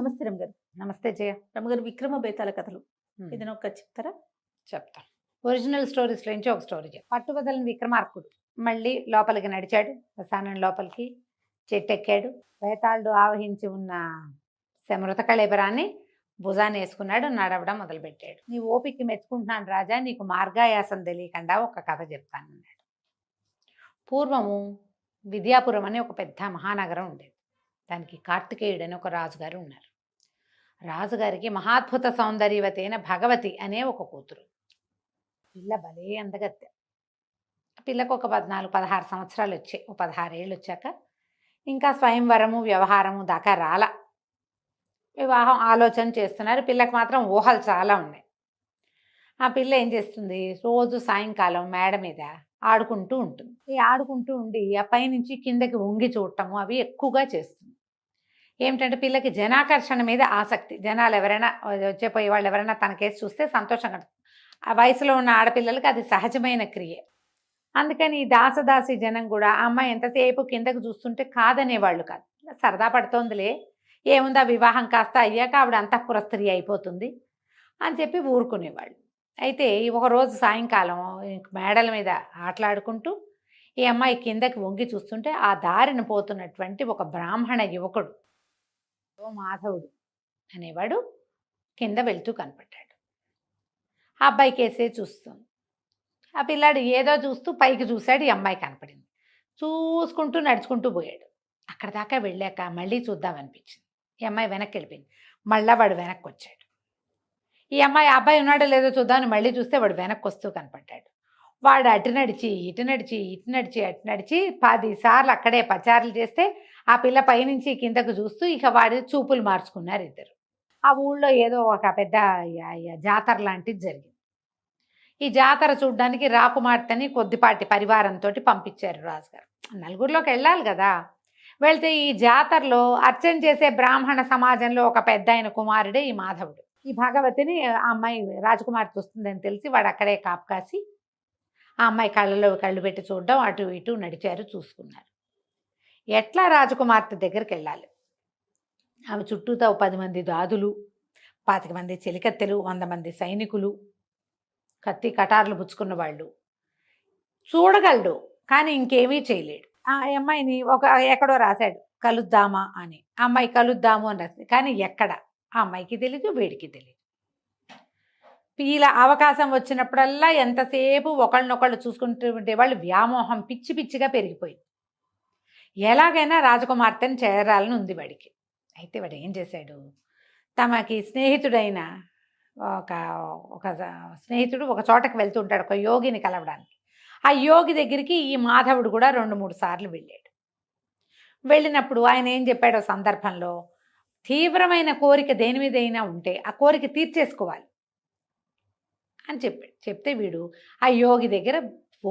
నమస్తే రమగారు. నమస్తే జయ. రమగారు 'విక్రమ బేతాళ' కథలు హ్మ్. ఏదైనా ఒక చెప్తారా? చెప్తా. ఒరిజినల్ స్టోరీస్‌లో నుంచి ఒక స్టోరీ చెప్తా. పట్టుబదలని విక్రమార్కుడు మళ్ళీ లోపలికి నడిచాడు. శ్మశానం లోపలికి చెట్టెక్కాడు. బేతాళుడు ఆవహించి ఉన్న మృత కళేబరాన్ని భుజాన్నేసుకున్నాడు. నడవడం మొదలుపెట్టాడు. నీ ఓపికకి మెచ్చుకుంటున్నాను రాజా, నీకు మార్గాయాసం తెలియకుండా ఒక కథ చెప్తానన్నాడు. పూర్వము విద్యాపురం అని ఒక పెద్ద మహానగరం ఉండేది. దానికి కార్తికేయుడు అని ఒక రాజుగారు ఉన్నారు. రాజుగారికి మహాద్భుత సౌందర్యవతి అయిన భగవతి అనే ఒక కూతురు. పిల్ల భలే అందగత్తె. పిల్లకు ఒక 14-16 సంవత్సరాలు వచ్చాయి. ఒక 16 ఏళ్ళు వచ్చాక ఇంకా స్వయంవరము వ్యవహారము దాకా రాల. వివాహం ఆలోచన చేస్తున్నారు. పిల్లకు మాత్రం ఊహలు చాలా ఉన్నాయి. ఆ పిల్ల ఏం చేస్తుంది, రోజు సాయంకాలం మేడ మీద ఆడుకుంటూ ఉంటుంది. ఈ ఆడుకుంటూ ఉండి ఆ పైనుంచి కిందకి వంగి చూడటము అవి ఎక్కువగా చేస్తుంది. ఏమిటంటే పిల్లకి జనాకర్షణ మీద ఆసక్తి. జనాలు ఎవరైనా వచ్చేపోయే వాళ్ళు ఎవరైనా తనకేసి చూస్తే సంతోషంగా, ఆ వయసులో ఉన్న ఆడపిల్లలకి అది సహజమైన క్రియ. అందుకని ఈ దాసదాసి జనం కూడా ఆ అమ్మాయి ఎంతసేపు కిందకు చూస్తుంటే కాదనేవాళ్ళు కాదు. సరదా పడుతోందిలే, ఏముందా వివాహం కాస్త అయ్యాక ఆవిడ అంతఃపుర స్త్రీ అయిపోతుంది అని చెప్పి ఊరుకునేవాళ్ళు. అయితే ఒకరోజు సాయంకాలం మేడల మీద ఆటలాడుకుంటూ ఈ అమ్మాయి కిందకి వంగి చూస్తుంటే ఆ దారిన పోతున్నటువంటి ఒక బ్రాహ్మణ యువకుడు మాధవుడు అనేవాడు కింద వెళ్తూ కనపడ్డాడు. ఆ అబ్బాయి కేసే చూస్తుంది. ఆ పిల్లాడు ఏదో చూస్తూ పైకి చూశాడు. ఈ అమ్మాయి కనపడింది. చూసుకుంటూ నడుచుకుంటూ పోయాడు. అక్కడ దాకా వెళ్ళాక మళ్ళీ చూద్దామనిపించింది. ఈ అమ్మాయి వెనక్కి వెళ్ళిపోయింది. మళ్ళా వాడు వెనక్కి వచ్చాడు. ఈ అబ్బాయి ఉన్నాడో లేదో చూద్దామని మళ్ళీ చూస్తే వాడు వెనక్కి వస్తూ కనపడ్డాడు. వాడు అటు నడిచి ఇటు నడిచి ఇటు నడిచి అటు నడిచి 10 సార్లు అక్కడే పచారులు చేస్తే ఆ పిల్ల పైనుంచి కిందకు చూస్తూ ఇక వాడి చూపులు మార్చుకున్నారు ఇద్దరు. ఆ ఊళ్ళో ఏదో ఒక పెద్ద జాతర లాంటిది జరిగింది. ఈ జాతర చూడ్డానికి రాకుమార్తెని కొద్దిపాటి పరివారంతో పంపించారు రాజుగారు. నలుగురిలోకి వెళ్ళాలి కదా. వెళ్తే ఈ జాతరలో అర్చన చేసే బ్రాహ్మణ సమాజంలో ఒక పెద్ద ఆయన కుమారుడే ఈ మాధవుడు. ఈ భగవతిని ఆ అమ్మాయి రాజకుమార్తె వస్తుందని తెలిసి వాడు అక్కడే కాపు కాసి ఆ అమ్మాయి కళ్ళలో కళ్ళు పెట్టి చూడడం, అటు ఇటు నడిచారు, చూసుకున్నారు. ఎట్లా రాజకుమార్తె దగ్గరికి వెళ్ళాలి. ఆమె చుట్టూతో 10 మంది దాదులు, 25 మంది చెలికత్తెలు, 100 మంది సైనికులు, కత్తి కటార్లు పుచ్చుకున్న వాళ్ళు. చూడగలడు కానీ ఇంకేమీ చేయలేడు. ఆ అమ్మాయిని ఎక్కడో రాశాడు కలుద్దామా అని. ఆ అమ్మాయి కలుద్దాము అని రాసింది. కానీ ఎక్కడ ఆ అమ్మాయికి తెలీదు, వీడికి తెలీదు. ఇలా అవకాశం వచ్చినప్పుడల్లా ఎంతసేపు ఒకళ్ళనొకళ్ళు చూసుకుంటూ ఉండేవాళ్ళు. వ్యామోహం పిచ్చి పిచ్చిగా పెరిగిపోయింది. ఎలాగైనా రాజకుమార్తెను చేరాలని ఉంది వాడికి. అయితే వాడు ఏం చేశాడు, తమకి స్నేహితుడైన ఒక ఒక స్నేహితుడు ఒక చోటకి వెళ్తుంటాడు ఒక యోగిని కలవడానికి. ఆ యోగి దగ్గరికి ఈ మాధవుడు కూడా 2-3 సార్లు వెళ్ళాడు. వెళ్ళినప్పుడు ఆయన ఏం చెప్పాడో సందర్భంలో, తీవ్రమైన కోరిక దేని మీదైనా ఉంటే ఆ కోరిక తీర్చేసుకోవాలి అని చెప్పాడు. చెప్తే వీడు ఆ యోగి దగ్గర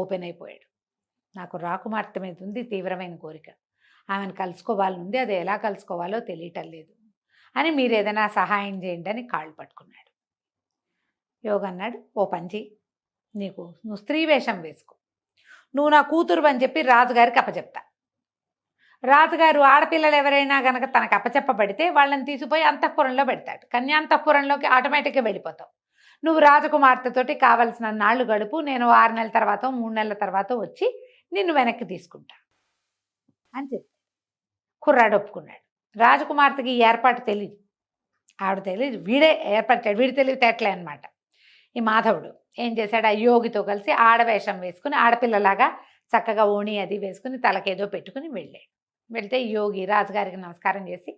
ఓపెన్ అయిపోయాడు. నాకు రాకుమార్తె మీద ఉంది తీవ్రమైన కోరిక, ఆమెను కలుసుకోవాలని ఉంది, అది ఎలా కలుసుకోవాలో తెలియటం లేదు అని మీరు ఏదైనా సహాయం చేయండి అని కాళ్ళు పట్టుకున్నాడు. యోగి అన్నాడు, ఓ పంచి, నువ్వు స్త్రీ వేషం వేసుకో, నువ్వు నా కూతురు అని చెప్పి రాజుగారికి అప్పచెప్తా. రాజుగారు ఆడపిల్లలు ఎవరైనా గనక తనకు అప్పచెప్పబడితే వాళ్ళని తీసిపోయి అంతఃపురంలో పెడతాడు. కన్యాంతఃపురంలోకి ఆటోమేటిక్గా వెళ్ళిపోతావు. నువ్వు రాజకుమార్తెతోటి కావలసిన నాళ్ళు గడుపు, నేను 6 నెలల తర్వాత 3 నెలల తర్వాత వచ్చి నిన్ను వెనక్కి తీసుకుంటా అని చెప్పి కుర్రాడు ఒప్పుకున్నాడు. రాజకుమార్తెకి ఈ ఏర్పాటు తెలియదు, ఆవిడ తెలియదు, వీడే ఏర్పరిచాడు. వీడి తెలివితేటలే అనమాట. ఈ మాధవుడు ఏం చేశాడు, ఆ యోగితో కలిసి ఆడవేషం వేసుకుని ఆడపిల్లలాగా చక్కగా ఓణి అది వేసుకుని తలకేదో పెట్టుకుని వెళ్ళాడు. వెళ్తే యోగి రాజుగారికి నమస్కారం చేసి,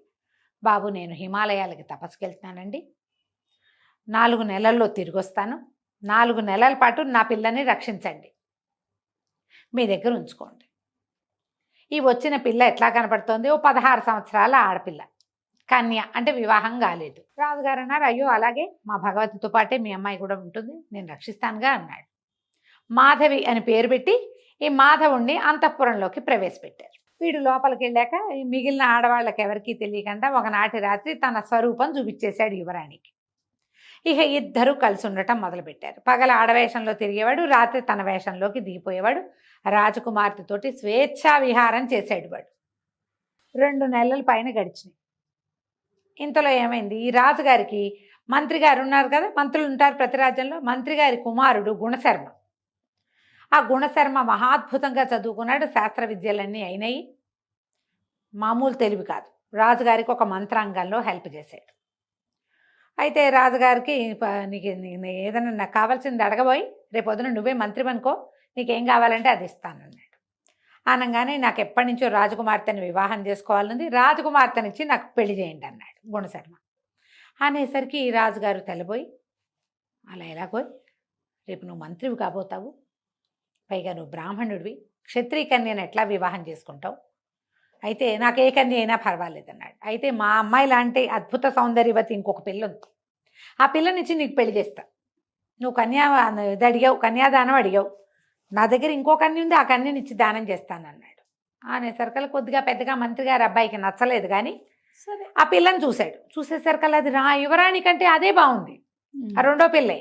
బాబు నేను హిమాలయాలకి తపస్సుకి వెళ్తున్నానండి, 4 నెలల్లో తిరిగి వస్తాను, 4 నెలల పాటు నా పిల్లని రక్షించండి, మీ దగ్గర ఉంచుకోండి. ఈ వచ్చిన పిల్ల ఎట్లా కనపడుతోంది, ఓ 16 సంవత్సరాల ఆడపిల్ల, కన్య, అంటే వివాహం కాలేదు. రాజుగారు అన్నారు, అయ్యో అలాగే, మా భగవతితో పాటే మీ అమ్మాయి కూడా ఉంటుంది, నేను రక్షిస్తానుగా అన్నాడు. మాధవి అని పేరు పెట్టి ఈ మాధవుణ్ణి అంతఃపురంలోకి ప్రవేశపెట్టారు. వీడు లోపలికి వెళ్ళాక ఈ మిగిలిన ఆడవాళ్ళకి ఎవరికీ తెలియకుండా ఒకనాటి రాత్రి తన స్వరూపం చూపించేశాడు యువరాణికి. ఇక ఇద్దరూ కలిసి ఉండటం మొదలుపెట్టారు. పగల ఆడవేషంలో తిరిగేవాడు, రాత్రి తన వేషంలోకి దిగిపోయేవాడు. రాజకుమార్తెతోటి స్వేచ్ఛా విహారం చేశాడు వాడు. 2 నెలల పైన గడిచినాయి. ఇంతలో ఏమైంది, ఈ రాజుగారికి మంత్రి గారు ఉన్నారు కదా, మంత్రులు ఉంటారు ప్రతి రాజ్యంలో, మంత్రి గారి కుమారుడు గుణశర్మ. ఆ గుణశర్మ మహాద్భుతంగా చదువుకున్నాడు, శాస్త్ర విద్యలన్నీ అయినాయి, మామూలు తెలివి కాదు. రాజుగారికి ఒక మంత్రాంగంలో హెల్ప్ చేశాడు. అయితే రాజుగారికి నీకు ఏదైనా నాకు కావాల్సింది అడగబోయి, రేపు పొద్దున నువ్వే మంత్రి అనుకో, నీకేం కావాలంటే అది ఇస్తానన్నాడు. అనగానే నాకు ఎప్పటి నుంచో రాజకుమార్తెని వివాహం చేసుకోవాలనుంది, రాజకుమార్తెనిచ్చి నాకు పెళ్లి చేయండి అన్నాడు గుణశర్మ. అనేసరికి రాజుగారు తెల్లబోయి, అలా ఎలాగోయ్, రేపు నువ్వు మంత్రివి కాబోతావు, పైగా నువ్వు బ్రాహ్మణుడివి, క్షత్రియ కన్యను ఎట్లా వివాహం చేసుకుంటావు, అయితే నాకు ఏ కన్య అయినా పర్వాలేదన్నాడు. అయితే మా అమ్మాయి లాంటి అద్భుత సౌందర్యవతి ఇంకొక పిల్ల ఉంది, ఆ పిల్లనిచ్చి నీకు పెళ్లి చేస్తా, నువ్వు ఇది అడిగావు, కన్యాదానం అడిగావు, నా దగ్గర ఇంకో కన్య ఉంది, ఆ కన్యనిచ్చి దానం చేస్తానన్నాడు. అనేసరికల్లా కొద్దిగా పెద్దగా మంత్రి గారి అబ్బాయికి నచ్చలేదు, కానీ సరే ఆ పిల్లని చూశాడు. చూసేసరికల్లా అది యువరాణి కంటే అదే బాగుంది, ఆ రెండో పిల్లే.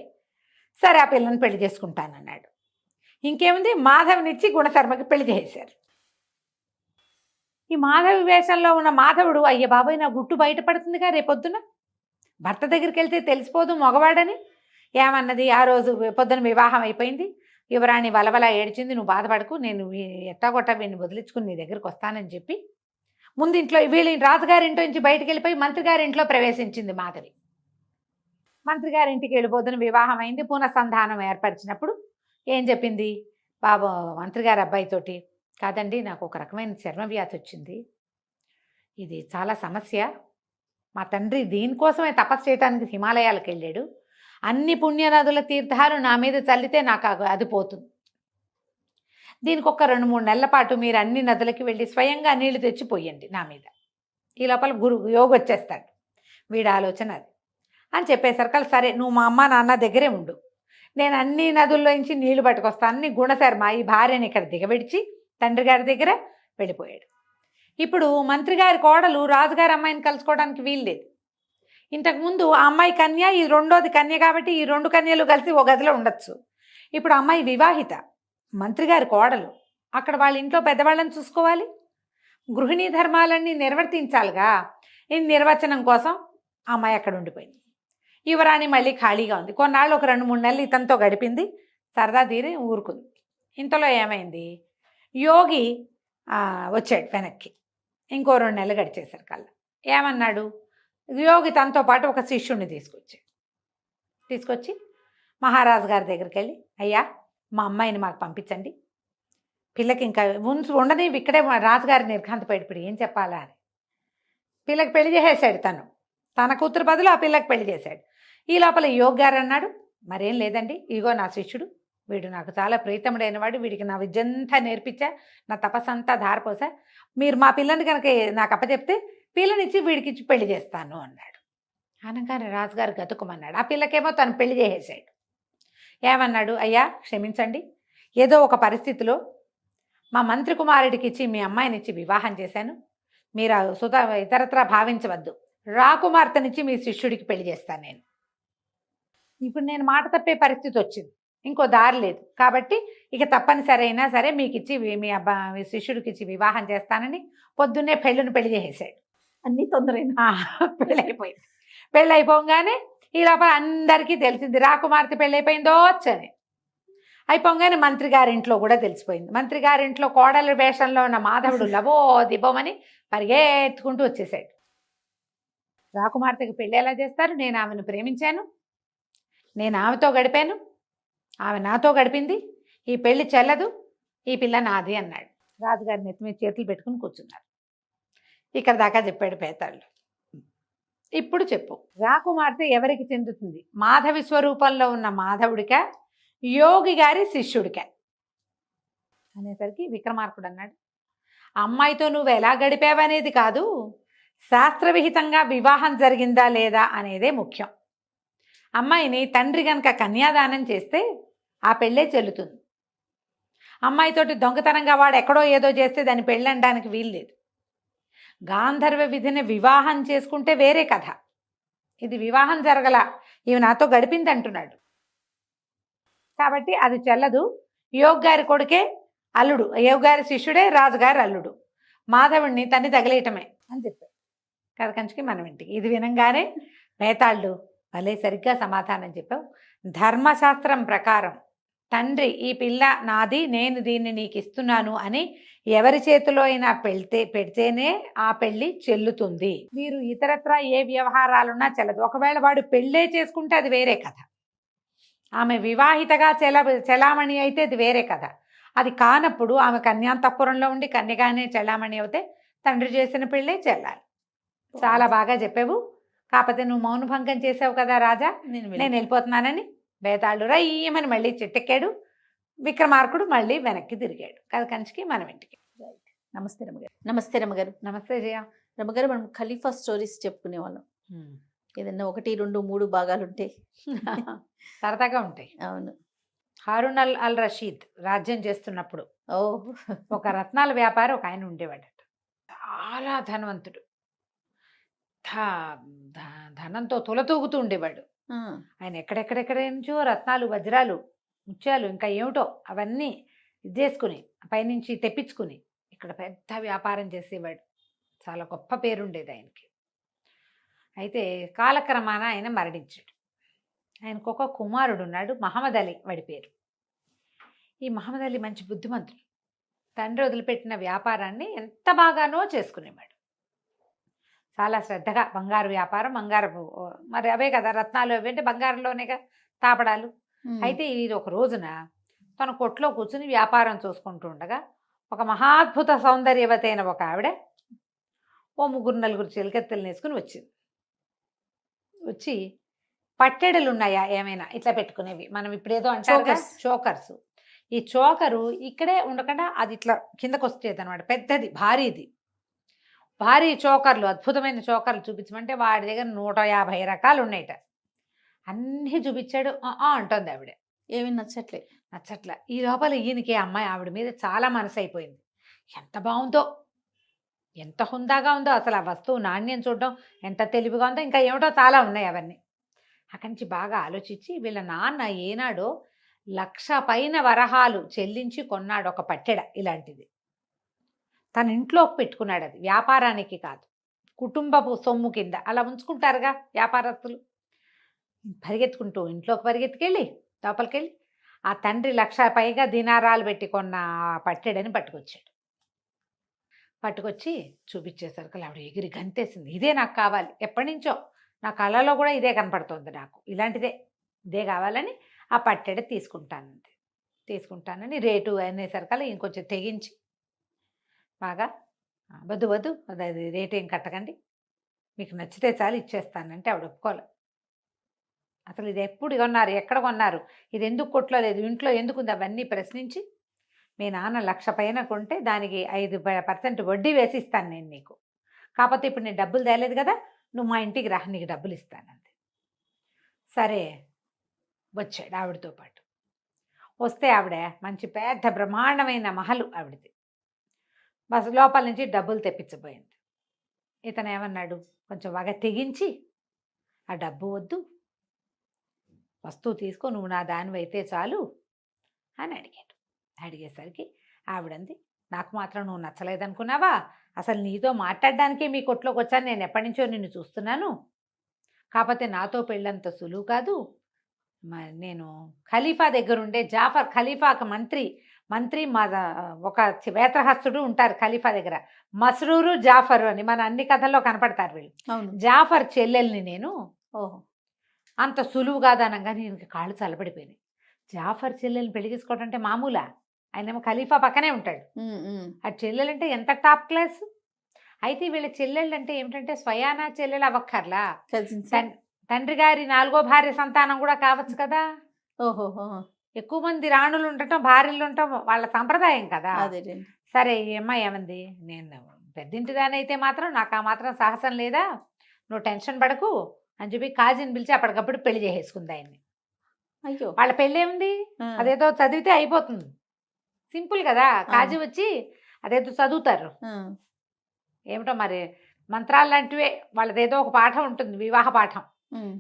సరే ఆ పిల్లని పెళ్లి చేసుకుంటానన్నాడు. ఇంకేముంది, మాధవినిచ్చి గుణశర్మకి పెళ్లి చేశారు. ఈ మాధవి వేషంలో ఉన్న మాధవుడు, అయ్య బాబాయ్ నా గుట్టు బయటపడుతుందిగా రేపొద్దున, భర్త దగ్గరికి వెళ్తే తెలిసిపోదు మగవాడని. ఏమన్నది, ఆ రోజు పొద్దున వివాహం అయిపోయింది, యువరాణి వలవల ఏడ్చింది, నువ్వు బాధపడకు, నేను ఎట్టాగొట్టా వీడిని వదిలించుకుని నీ దగ్గరికి వస్తానని చెప్పి ముందు ఇంట్లో వీళ్ళ రాజుగారింట్లో నుంచి బయటకు వెళ్ళిపోయి మంత్రి గారింట్లో ప్రవేశించింది మాధవి. మంత్రి గారింటికి వెళ్ళి పొద్దున వివాహం అయింది. పునఃసంధానం ఏర్పరిచినప్పుడు ఏం చెప్పింది, బాబు మంత్రి గారి అబ్బాయితోటి, కాదండి నాకు ఒక రకమైన చర్మ వ్యాధి వచ్చింది, ఇది చాలా సమస్య, మా తండ్రి దీనికోసమే తపస్సు చేయడానికి హిమాలయాలకు వెళ్ళాడు, అన్ని పుణ్యనదుల తీర్థాలు నా మీద చల్లితే నాకు అది పోతుంది, దీనికి ఒక 2-3 నెలల పాటు మీరు అన్ని నదులకి వెళ్ళి స్వయంగా నీళ్లు తెచ్చిపోయండి నా మీద, ఈ లోపల యోగి వచ్చేస్తాడు, వీడి ఆలోచన అది అని చెప్పేసరికి, సరే నువ్వు మా అమ్మ నాన్న దగ్గరే ఉండు, నేను అన్ని నదుల్లోంచి నీళ్లు పట్టుకొస్తానని గుణశర్మ ఈ భార్యని ఇక్కడ దిగబెడిచి తండ్రి గారి దగ్గర వెళ్ళిపోయాడు. ఇప్పుడు మంత్రి గారి కోడలు రాజుగారి అమ్మాయిని కలుసుకోవడానికి వీల్లేదు. ఇంతకుముందు ఆ అమ్మాయి కన్య, ఈ రెండోది కన్య, కాబట్టి ఈ 2 కన్యలు కలిసి ఒక గదిలో ఉండొచ్చు. ఇప్పుడు అమ్మాయి వివాహిత, మంత్రి గారి కోడలు, అక్కడ వాళ్ళ ఇంట్లో పెద్దవాళ్ళని చూసుకోవాలి, గృహిణీ ధర్మాలన్నీ నిర్వర్తించాలిగా. ఈ నిర్వచనం కోసం ఆ అమ్మాయి అక్కడ ఉండిపోయింది. యువరాణి మళ్ళీ ఖాళీగా ఉంది. కొన్నాళ్ళు ఒక 2-3 నెలలు ఇతనితో గడిపింది, సరదా తీరి ఊరుకుంది. ఇంతలో ఏమైంది, యోగి వచ్చాడు వెనక్కి. ఇంకో 2 నెలలు గడిచేశారు కల్లా. ఏమన్నాడు, యోగి తనతో పాటు ఒక శిష్యుడిని తీసుకొచ్చి మహారాజు గారి దగ్గరికి వెళ్ళి, అయ్యా మా అమ్మాయిని మాకు పంపించండి, పిల్లకి ఇంకా ఉండని ఇక్కడే, రాజుగారి నిర్ఘాంతపోయాడు, ఇప్పుడు ఏం చెప్పాలా అని. పిల్లకి పెళ్లి చేసేసాడు, తన కూతురు బదులు ఆ పిల్లకి పెళ్లి చేశాడు. ఈ లోపల యోగి గారు అన్నాడు, మరేం లేదండి, ఇగో నా శిష్యుడు, వీడు నాకు చాలా ప్రీతముడైన వాడు, వీడికి నా విద్యంతా నేర్పించా, నా తపస్సంతా ధారపోసా, మీరు మా పిల్లని కనుక నాకు అప్పచెప్తే పిల్లనిచ్చి వీడికిచ్చి పెళ్లి చేస్తాను అన్నాడు. అనగానే రాజుగారు గతుకుమన్నాడు. ఆ పిల్లకేమో తను పెళ్లి చేసేసాడు. ఏమన్నాడు, అయ్యా క్షమించండి, ఏదో ఒక పరిస్థితిలో మా మంత్రి కుమారుడికి ఇచ్చి మీ అమ్మాయినిచ్చి వివాహం చేశాను, మీరు ఇతరత్రా భావించవద్దు, రాకుమార్తెనిచ్చి మీ శిష్యుడికి పెళ్లి చేస్తాను నేను. ఇప్పుడు నేను మాట తప్పే పరిస్థితి వచ్చింది, ఇంకో దారి లేదు, కాబట్టి ఇక తప్పనిసరి అయినా సరే మీకు ఇచ్చి మీ శిష్యుడికి ఇచ్చి వివాహం చేస్తానని పొద్దున్నే పెళ్లి చేసేసాడు. అన్ని తొందరైనా పెళ్ళైపోయింది. పెళ్ళైపోగానే ఈ లోపల అందరికీ తెలిసింది రాకుమార్తె పెళ్ళైపోయిందో అని. అయిపోగానే మంత్రి గారింట్లో కూడా తెలిసిపోయింది. మంత్రి గారింట్లో కోడలి వేషంలో ఉన్న మాధవుడు లవో దిబోమని పరిగెత్తుకుంటూ వచ్చేసాడు. రాకుమార్తెకి పెళ్ళి ఎలా చేస్తారు, నేను ఆమెను ప్రేమించాను, నేను ఆమెతో గడిపాను, ఆమె నాతో గడిపింది, ఈ పెళ్లి చెల్లదు, ఈ పిల్ల నాది అన్నాడు. రాజుగారి నెత్తి మీద చేతులు పెట్టుకుని కూర్చున్నారు. ఇక్కడ దాకా చెప్పాడు పేతాళ్ళు. ఇప్పుడు చెప్పు, రాకుమార్తె ఎవరికి చెందుతుంది, మాధవి స్వరూపంలో ఉన్న మాధవుడికా, యోగి గారి శిష్యుడికా అనేసరికి విక్రమార్కుడు అన్నాడు, అమ్మాయితో నువ్వు ఎలా గడిపావనేది కాదు, శాస్త్రవిహితంగా వివాహం జరిగిందా లేదా అనేదే ముఖ్యం. అమ్మాయిని తండ్రి కనుక కన్యాదానం చేస్తే ఆ పెళ్ళే చెల్లుతుంది. అమ్మాయితోటి దొంగతనంగా వాడు ఎక్కడో ఏదో చేస్తే దాన్ని పెళ్ళనడానికి వీల్లేదు. గాంధర్వ విధిని వివాహం చేసుకుంటే వేరే కథ, ఇది వివాహం జరగల, ఇవి నాతో గడిపింది అంటున్నాడు, కాబట్టి అది చెల్లదు. యోగి గారి కొడుకే అల్లుడు, యోగి గారి శిష్యుడే రాజుగారి అల్లుడు, మాధవుడిని తన్ని తగిలేయటమే అని చెప్పాడు. కథ కంచికి మనం ఇంటికి. ఇది వినంగానే బేతాళుడు భలే సరిగ్గా సమాధానం చెప్పావు. ధర్మశాస్త్రం ప్రకారం తండ్రి ఈ పిల్ల నాది, నేను దీన్ని నీకు ఇస్తున్నాను అని ఎవరి చేతిలో అయినా పెడితేనే ఆ పెళ్లి చెల్లుతుంది. వీరు ఇతరత్రా ఏ వ్యవహారాలున్నా చెల్లదు. ఒకవేళ వాడు పెళ్ళే చేసుకుంటే అది వేరే కథ. ఆమె వివాహితగా చెలామణి అయితే అది వేరే కథ. అది కానప్పుడు ఆమె కన్యాంతఃపురంలో ఉండి కన్యగానే చెలామణి అవుతే తండ్రి చేసిన పెళ్ళే చెల్లాలి. చాలా బాగా చెప్పావు. కాకపోతే నువ్వు మౌనభంగం చేసావు కదా రాజా, నేను వెళ్ళిపోతున్నానని బేతాళుడు రయ్యమని మళ్ళీ చెట్టెక్కాడు. విక్రమార్కుడు మళ్ళీ వెనక్కి తిరిగాడు. కథ కంచికి మనం ఇంటికి. నమస్తే రమ్మగారు. నమస్తే రమ్మగారు. నమస్తే జయ. రమ్మగారు, మనం ఖలీఫా స్టోరీస్ చెప్పుకునే వాళ్ళం. ఏదన్నా 1, 2, 3 భాగాలు ఉంటాయి. సరదాగా ఉంటాయి. అవును. హారూన్ అల్ రషీద్ రాజ్యం చేస్తున్నప్పుడు ఒక రత్నాల వ్యాపారి ఒక ఆయన ఉండేవాడట. చాలా ధనవంతుడు. ధనంతో తులతూగుతూ ఉండేవాడు. ఆయన ఎక్కడెక్కడెక్కడ నుంచో రత్నాలు, వజ్రాలు, ముత్యాలు, ఇంకా ఏమిటో అవన్నీ ఇది చేసుకుని పైనుంచి తెప్పించుకుని ఇక్కడ పెద్ద వ్యాపారం చేసేవాడు. చాలా గొప్ప పేరుండేది ఆయనకి. అయితే కాలక్రమాన ఆయన మరణించాడు. ఆయనకు ఒక కుమారుడు ఉన్నాడు, మహమ్మద్ అలీ వాడి పేరు. ఈ మహమ్మద్ అలీ మంచి బుద్ధిమంతుడు. తండ్రి వదిలిపెట్టిన వ్యాపారాన్ని ఎంత బాగానో చేసుకునేవాడు. చాలా శ్రద్ధగా బంగారు వ్యాపారం, బంగారపు మరి అవే కదా రత్నాలు, అవేంటే బంగారంలోనేగా తాపడాలు. అయితే ఇది ఒక రోజున తన కొట్లో కూర్చుని వ్యాపారం చూసుకుంటూ ఉండగా ఒక మహాద్భుత సౌందర్యవతి అయిన ఒక ఆవిడ ఓ 3-4 చిలకెత్తలు వేసుకుని వచ్చింది. వచ్చి పట్టెడలు ఉన్నాయా ఏమైనా ఇట్లా పెట్టుకునేవి, మనం ఇప్పుడేదో అంటారు చోకర్స్. ఈ చోకరు ఇక్కడే ఉండకుండా అది ఇట్లా కిందకు వచ్చేది అనమాట. పెద్దది, భారీ చోకర్లు, అద్భుతమైన చోకర్లు చూపించమంటే వాడి దగ్గర 150 రకాలు ఉన్నాయట. అన్నీ చూపించాడు. అంటుంది ఆవిడ. ఏమి నచ్చట్లే. ఈ లోపల ఈయనకి అమ్మాయి ఆవిడ మీద చాలా మనసు అయిపోయింది. ఎంత బాగుందో, ఎంత హుందాగా ఉందో, అసలు ఆ వస్తువు నాణ్యం చూడడం ఎంత తెలివిగా ఉందో, ఇంకా ఏమిటో చాలా ఉన్నాయి అవన్నీ. అక్కడి నుంచి బాగా ఆలోచించి వీళ్ళ నాన్న ఏనాడో 1,00,000 పైన వరహాలు చెల్లించి కొన్నాడు ఒక పట్టెడ ఇలాంటిది. తన ఇంట్లోకి పెట్టుకున్నాడు. అది వ్యాపారానికి కాదు, కుటుంబపు సొమ్ము కింద అలా ఉంచుకుంటారుగా వ్యాపారస్తులు. పరిగెత్తుకుంటూ ఇంట్లోకి పరిగెత్తుకెళ్ళి లోపలికెళ్ళి ఆ తండ్రి 1,00,000 పైగా దినారాలు పెట్టి కొన్న పట్టెడని పట్టుకొచ్చాడు. పట్టుకొచ్చి చూపించేసరికి ఆవిడ ఎగిరి గంతేసింది. ఇదే నాకు కావాలి, ఎప్పటి నుంచో నా కళ్ళలో కూడా ఇదే కనపడుతుంది, నాకు ఇలాంటిదే, ఇదే కావాలని ఆ పట్టెడ తీసుకుంటానని రేటు అనేసరికల్లా ఇంకొంచెం తెగించి బాగా వద్దు అది రేట్ ఏం కట్టకండి, మీకు నచ్చితే చాలు ఇచ్చేస్తానంటే ఆవిడ ఒప్పుకోలే. అసలు ఇది ఎప్పుడు కొన్నారు, ఎక్కడ కొన్నారు, ఇది ఎందుకు కొట్లో లేదు, ఇంట్లో ఎందుకుంది, అవన్నీ ప్రశ్నించి మీ నాన్న 1,00,000 పైన కొంటే దానికి 5% వడ్డీ వేసి ఇస్తాను నేను నీకు, కాకపోతే ఇప్పుడు నేను డబ్బులు తేలేదు కదా, నువ్వు మా ఇంటికి రా, నీకు డబ్బులు ఇస్తానంది. సరే వచ్చాడు ఆవిడతో పాటు. వస్తే ఆవిడ మంచి పెద్ద బ్రహ్మాండమైన మహలు ఆవిడది. బస్ లోపల నుంచి డబ్బులు తెప్పించబోయింది. ఇతను ఏమన్నాడు, కొంచెం బాగా తెగించి ఆ డబ్బు వద్దు, వస్తువు తీసుకో, నువ్వు నా దానివైతే చాలు అని అడిగాడు. అడిగేసరికి ఆవిడంది, నాకు మాత్రం నువ్వు నచ్చలేదనుకున్నావా, అసలు నీతో మాట్లాడడానికే మీ కొట్లోకి వచ్చాను, నేను ఎప్పటి నుంచో నిన్ను చూస్తున్నాను, కాకపోతే నాతో పెళ్ళంత సులువు కాదు, నేను ఖలీఫా దగ్గరుండే జాఫర్, ఖలీఫాకు మంత్రి ఒక వేత్రహస్తుడు ఉంటారు ఖలీఫా దగ్గర, మస్రూరు జాఫర్ అని మన అన్ని కథల్లో కనపడతారు వీళ్ళు. జాఫర్ చెల్లెల్ని నేను. అంత సులువు కాదనగా నేను కాళ్ళు చల్లబడిపోయినాయి. జాఫర్ చెల్లెల్ని పెళ్లి చేసుకోవడం అంటే మామూలా, ఆయనేమో ఖలీఫా పక్కనే ఉంటాడు, ఆ చెల్లెలంటే ఎంత టాప్ క్లాస్. అయితే వీళ్ళ చెల్లెళ్ళు అంటే ఏమిటంటే స్వయానా చెల్లెలు అవ్వక్కర్లా, తండ్రి గారి 4వ భార్య సంతానం కూడా కావచ్చు కదా. ఎక్కువ మంది రాణులు ఉండటం, భార్యలు ఉండటం వాళ్ళ సంప్రదాయం కదా. సరే ఈ అమ్మాయి ఏమంది, నేను పెద్దింటిదానైతే మాత్రం నాకు ఆ మాత్రం సాహసం లేదా, నువ్వు టెన్షన్ పడకు అని చెప్పి కాజీని పిలిచి అప్పటికప్పుడు పెళ్లి చేసేసుకుంది ఆయన్ని. అయ్యో, వాళ్ళ పెళ్ళి ఏముంది, అదేదో చదివితే అయిపోతుంది, సింపుల్ కదా. కాజీ వచ్చి అదేదో చదువుతారు, ఏమిటో మరి మంత్రాలు లాంటివే, వాళ్ళదేదో ఒక పాఠం ఉంటుంది, వివాహ పాఠం,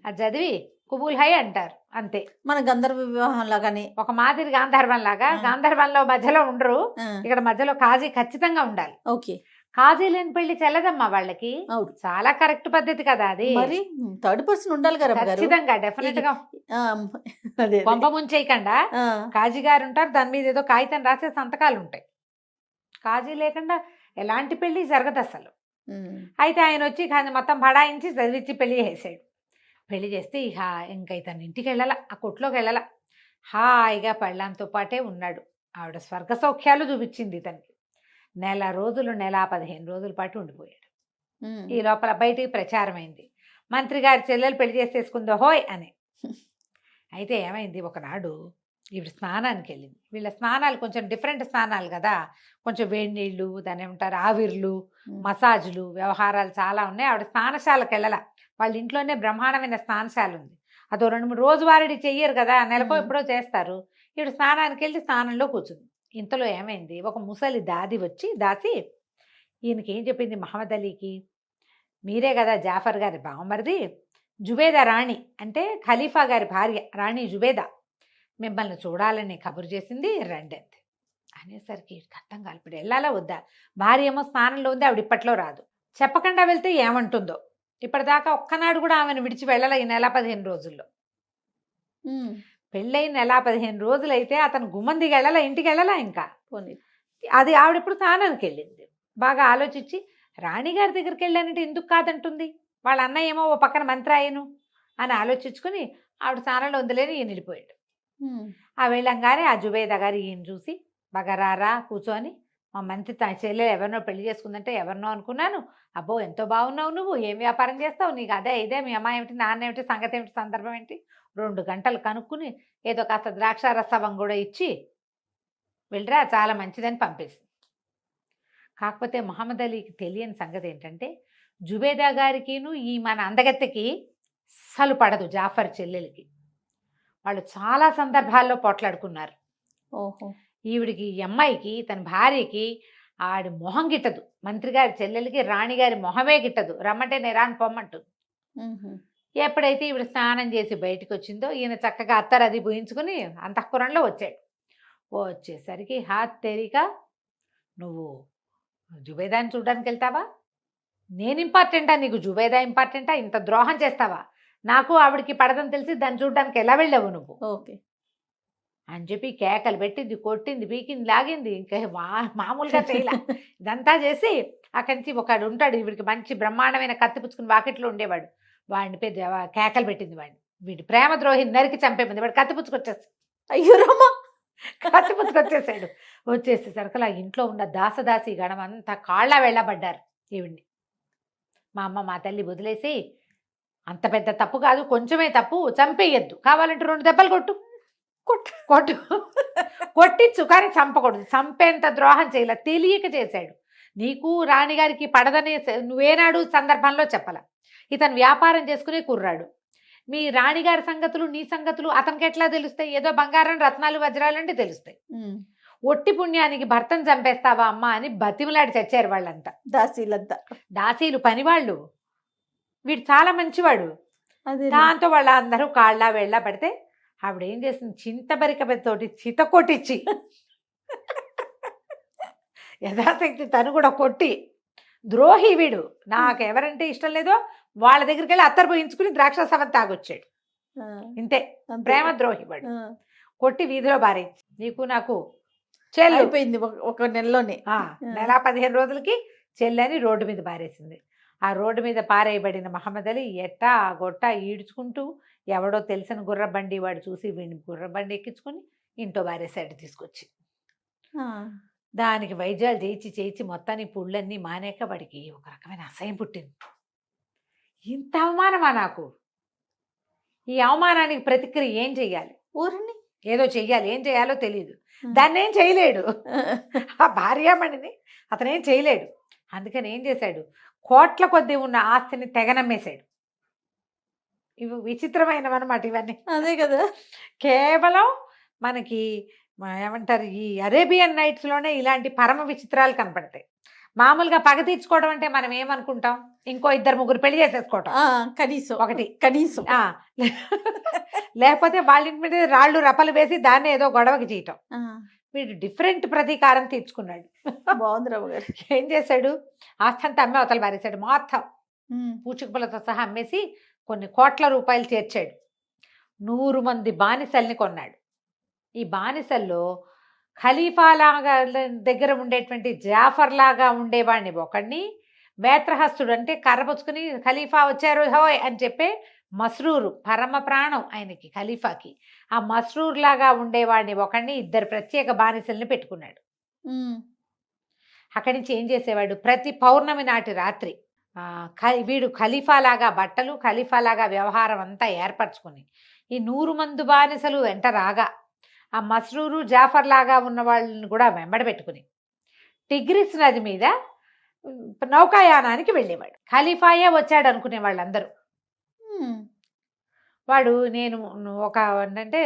అది చదివి కుబూల్ హై అంటారు అంతే. మన గంధర్వ వివాహం లాగానే, ఒక మాదిరి గాంధర్వం లాగా. గాంధర్వంలో మధ్యలో ఉండరు, ఇక్కడ మధ్యలో కాజీ ఖచ్చితంగా ఉండాలి. ఓకే. కాజీ లేని పెళ్లి చెల్లదమ్మా వాళ్ళకి. అవును. చాలా కరెక్ట్ పద్ధతి కదా అది. మరి థర్డ్ పర్సన్ ఉండాలి కదా గారు. ఖచ్చితంగా డెఫినెట్ గా ఆ, అదే కొంప ముంచేయకుండా ఆ, కాజీ గారు ఉంటారు, దాని మీద ఏదో కాగితం రాసే సంతకాలు ఉంటాయి. కాజీ లేకుండా ఎలాంటి పెళ్లి జరగదు అసలు. అయితే ఆయన వచ్చి మొత్తం బడాయించి చదివించి పెళ్లి చేసాడు. పెళ్లి చేస్తే ఇక ఇంకా ఇతను ఇంటికి వెళ్ళాల, ఆ కొట్లోకి వెళ్ళాల, హాయిగా పెళ్ళాంతో పాటే ఉన్నాడు. ఆవిడ స్వర్గ సౌఖ్యాలు చూపించింది ఇతనికి. నెల రోజులు, నెల 15 రోజుల పాటు ఉండిపోయాడు. ఈ లోపల బయటికి ప్రచారం అయింది, మంత్రి గారి చెల్లెలు పెళ్లి చేసేసుకుందో హోయ్ అని. అయితే ఏమైంది, ఒకనాడు ఈవిడ స్నానానికి వెళ్ళింది. వీళ్ళ స్నానాలు కొంచెం డిఫరెంట్ స్నానాలు కదా, కొంచెం వేడి నీళ్ళు, దాని ఏమంటారు ఆవిర్లు, మసాజులు, వ్యవహారాలు చాలా ఉన్నాయి. ఆవిడ స్నానశాలకు వెళ్ళాల, వాళ్ళ ఇంట్లోనే బ్రహ్మాండమైన స్నానశాల ఉంది. అదో 2-3 రోజువారీ చెయ్యరు కదా, నెలకో ఎప్పుడో చేస్తారు. ఈవిడ స్నానానికి వెళ్ళి స్నానంలో కూర్చుంది. ఇంతలో ఏమైంది, ఒక ముసలి దాసి ఈయనకి ఏం చెప్పింది, మహమ్మద్ అలీకి, మీరే కదా జాఫర్ గారి బావమరిది, జుబేదా రాణి అంటే ఖలీఫా గారి భార్య రాణి జుబేదా మిమ్మల్ని చూడాలని కబురు చేసింది, రండి అంతే అనేసరికి అర్థం కాదు, ఇప్పుడు వెళ్ళాలా వద్దా. భార్య ఏమో స్నానంలో ఉంది, ఆవిడ ఇప్పట్లో రాదు. చెప్పకుండా వెళ్తే ఏమంటుందో. ఇప్పటిదాకా ఒక్కనాడు కూడా ఆమెను విడిచి వెళ్ళాల ఈ నెల 15 రోజుల్లో. పెళ్ళైన నెల 15 రోజులైతే అతను గుమ్మందికి వెళ్ళాలా, ఇంటికి వెళ్ళాలా ఇంకా. అది ఆవిడ ఇప్పుడు స్నానానికి వెళ్ళింది. బాగా ఆలోచించి రాణిగారి దగ్గరికి వెళ్ళానంటే ఎందుకు కాదంటుంది, వాళ్ళ అన్నయ్య ఏమో ఓ పక్కన మంత్రి అయ్యను అని ఆలోచించుకుని ఆవిడ స్నానంలో ఉందిలేని ఈయన వెళ్ళిపోయాడు. ఆ వెళ్ళంగానే ఆ జుబేదా గారు ఈయన చూసి, బాగా రారా కూర్చొని, మా మంత్రి తన చెల్లెలు ఎవరినో పెళ్లి చేసుకుందంటే ఎవరినో అనుకున్నాను, అబ్బో ఎంతో బాగున్నావు, నువ్వు ఏం వ్యాపారం చేస్తావు, నీకు అదే ఇదే, మీ అమ్మాయి ఏమిటి, నాన్న ఏమిటి, సంగతి ఏమిటి, సందర్భం ఏంటి, 2 గంటలు కనుక్కుని ఏదో కాస్త ద్రాక్ష రసవం కూడా ఇచ్చి వెళ్ళరా చాలా మంచిదని పంపేసింది. కాకపోతే మహమ్మద్ అలీకి తెలియని సంగతి ఏంటంటే, జుబేదా గారికిను ఈ మన అందగత్తెకి అస్సలు పడదు జాఫర్ చెల్లెలకి. వాళ్ళు చాలా సందర్భాల్లో పోట్లాడుకున్నారు. ఓహో. ఈవిడికి, ఈ అమ్మాయికి, తన భార్యకి ఆడి మొహం గిట్టదు, మంత్రి గారి చెల్లెలకి రాణిగారి మొహమే గిట్టదు, రమ్మంటే నేను రాను పొమ్మంటుంది. ఎప్పుడైతే ఈవిడ స్నానం చేసి బయటకు వచ్చిందో ఈయన చక్కగా అత్తరు అది పూయించుకుని అంతఃపురంలో వచ్చాడు. వచ్చేసరికి హాత్ తెరిక, నువ్వు జుబేదాని చూడడానికి వెళ్తావా, నేను ఇంపార్టెంటా నీకు, జుబేదా ఇంపార్టెంటా, ఇంత ద్రోహం చేస్తావా, నాకు ఆవిడికి పడదని తెలిసి దాన్ని చూడడానికి ఎలా వెళ్ళావు నువ్వు ఓకే అని చెప్పి కేకలు పెట్టింది, కొట్టింది, పీకింది, లాగింది. ఇంకా మామూలుగా చేయలే. ఇదంతా చేసి అక్కడి నుంచి ఒకడు ఉంటాడు, వీడికి మంచి బ్రహ్మాండమైన కత్తి పుచ్చుకుని వాకిట్లో ఉండేవాడు, వాడిని పెద్ద కేకలు పెట్టింది. వీడి ప్రేమ ద్రోహి నరికి చంపేమంది. వాడు కత్తి పుచ్చుకొచ్చేసి, అయ్యో రామ, కత్తి పుచ్చుకొచ్చేసాడు. వచ్చేసేసరికి ఆ ఇంట్లో ఉన్న దాసదాసి గణం అంతా కాళ్ళ వెళ్ళబడ్డారు ఈవిడ్ని. మా అమ్మ మా తల్లి వదిలేసి, అంత పెద్ద తప్పు కాదు, కొంచెమే తప్పు, చంపేయద్దు, కావాలంటే 2 దెబ్బలు కొట్టు కొట్టు కొట్టించు, కానీ చంపకూడదు. చంపేంత ద్రోహం చేయలే, తెలియక చేశాడు. నీకు రాణిగారికి పడదని నువ్వేనాడు సందర్భంలో చెప్పాల. ఇతను వ్యాపారం చేసుకునే కుర్రాడు, మీ రాణిగారి సంగతులు నీ సంగతులు అతనికి ఎట్లా తెలుస్తాయి, ఏదో బంగారం రత్నాలు వజ్రాలు అంటే తెలుస్తాయి. ఒట్టి పుణ్యానికి భర్తను చంపేస్తావా అమ్మా అని బతిమలాడి చచ్చారు వాళ్ళంతా, దాసీలు పనివాళ్ళు. వీడు చాలా మంచివాడు. దాంతో వాళ్ళందరూ కాళ్ళ వెళ్ళ పడితే ఆవిడ ఏం చేసింది, చింతబరికతోటి చిత కొట్టించి యథాశక్తి తను కూడా కొట్టి, ద్రోహి వీడు, నాకు ఎవరంటే ఇష్టం లేదో వాళ్ళ దగ్గరికి వెళ్ళి అత్తరు పోయించుకుని ద్రాక్షారసం తాగొచ్చాడు. ఇంతే, ప్రేమ ద్రోహి వాడు. కొట్టి వీధిలో బారేయించి, నీకు నాకు చెల్లి అయిపోయింది ఒక నెలలోనే. నెల 15 రోజులకి చెల్లని రోడ్డు మీద పారేసింది. ఆ రోడ్డు మీద పారేయబడిన మహమ్మద్ అలీ ఎట్టా గొట్ట ఈడ్చుకుంటూ, ఎవడో తెలిసిన గుర్రబండి వాడు చూసి వీడిని గుర్రబండి ఎక్కించుకుని ఇంట్లో బారేసాడు తీసుకొచ్చి. దానికి వైద్యాలు చేయించి మొత్తానికి పుళ్ళన్నీ మానేక వాడికి ఒక రకమైన అసహ్యం పుట్టింది. ఇంత అవమానమా నాకు, ఈ అవమానానికి ప్రతిక్రియ ఏం చెయ్యాలి, ఊరిని ఏదో చెయ్యాలి, ఏం చేయాలో తెలియదు. దాన్ని ఏం చేయలేడు, ఆ భార్యామణిని అతనేం చేయలేడు. అందుకని ఏం చేశాడు, కోట్ల కొద్దీ ఉన్న ఆస్తిని తెగనమ్మేశాడు. ఇవి విచిత్రమైనవన్నమాట ఇవన్నీ. అదే కదా, కేవలం మనకి ఏమంటారు, ఈ అరేబియన్ నైట్స్లోనే ఇలాంటి పరమ విచిత్రాలు కనపడతాయి. మామూలుగా పగ తీర్చుకోవడం అంటే మనం ఏమనుకుంటాం, ఇంకో 2-3 పెళ్లి చేసేసుకోవటం కనీసం ఒకటి, కనీసం లేకపోతే వాళ్ళ ఇంటి మీద రాళ్ళు రప్పలు వేసి దాన్ని ఏదో గొడవకి చేయటం. వీడు డిఫరెంట్ ప్రతీకారం తీర్చుకున్నాడు. బాగుంది రమ్మగారు. ఏం చేశాడు, ఆస్తంతా అమ్మే అవతల పారేశాడు. మొత్తం పూచికపులతో సహా అమ్మేసి కొన్ని కోట్ల రూపాయలు చేర్చాడు. 100 మంది బానిసల్ని కొన్నాడు. ఈ బానిసల్లో ఖలీఫా లాగా దగ్గర ఉండేటువంటి జాఫర్ లాగా ఉండేవాడిని ఒకడిని, వేత్రహస్తుడు అంటే కర్ర పుచ్చుకుని ఖలీఫా వచ్చారు హోయ్ అని చెప్పే మస్రూరు, పరమ ప్రాణం ఆయనకి ఖలీఫాకి. ఆ మస్రూర్ లాగా ఉండేవాడిని ఒకడిని, 2 ప్రత్యేక బానిసల్ని పెట్టుకున్నాడు. అక్కడి నుంచి ఏం చేసేవాడు, ప్రతి పౌర్ణమి నాటి రాత్రి వీడు ఖలీఫాలాగా బట్టలు, ఖలీఫాలాగా వ్యవహారం అంతా ఏర్పరచుకుని ఈ 100 మంది బానిసలు వెంట రాగా ఆ మస్రూరు జాఫర్ లాగా ఉన్న వాళ్ళని కూడా వెంబడ పెట్టుకుని టిగ్రిస్ నది మీద నౌకాయానానికి వెళ్ళేవాడు. ఖలీఫాయే వచ్చాడు అనుకునే వాళ్ళందరూ. వాడు నేను ఒక అంటే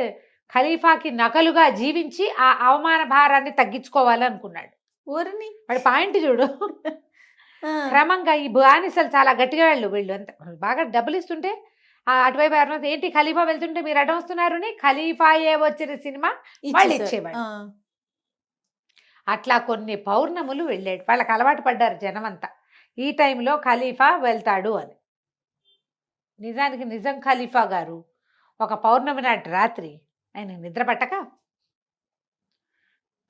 ఖలీఫాకి నకలుగా జీవించి ఆ అవమాన భారాన్ని తగ్గించుకోవాలనుకున్నాడు. ఊరిని వాడి పాయింట్ చూడు. క్రమంగా ఈ బానిసలు చాలా గట్టిగా వీళ్ళు అంత బాగా డబ్బులు ఇస్తుంటే అటువైపు ఎవరైనా ఏంటి ఖలీఫా వెళ్తుంటే మీరు అడ్డం వస్తున్నారు అని ఖలీఫాయే వచ్చిన సినిమా వాళ్ళు ఇచ్చేవాడు. అట్లా కొన్ని పౌర్ణములు వెళ్ళాడు. వాళ్ళకి అలవాటు పడ్డారు జనమంతా ఈ టైంలో ఖలీఫా వెళ్తాడు అని. నిజానికి నిజం ఖలీఫా గారు ఒక పౌర్ణమి నాటి రాత్రి ఆయన నిద్ర పట్టక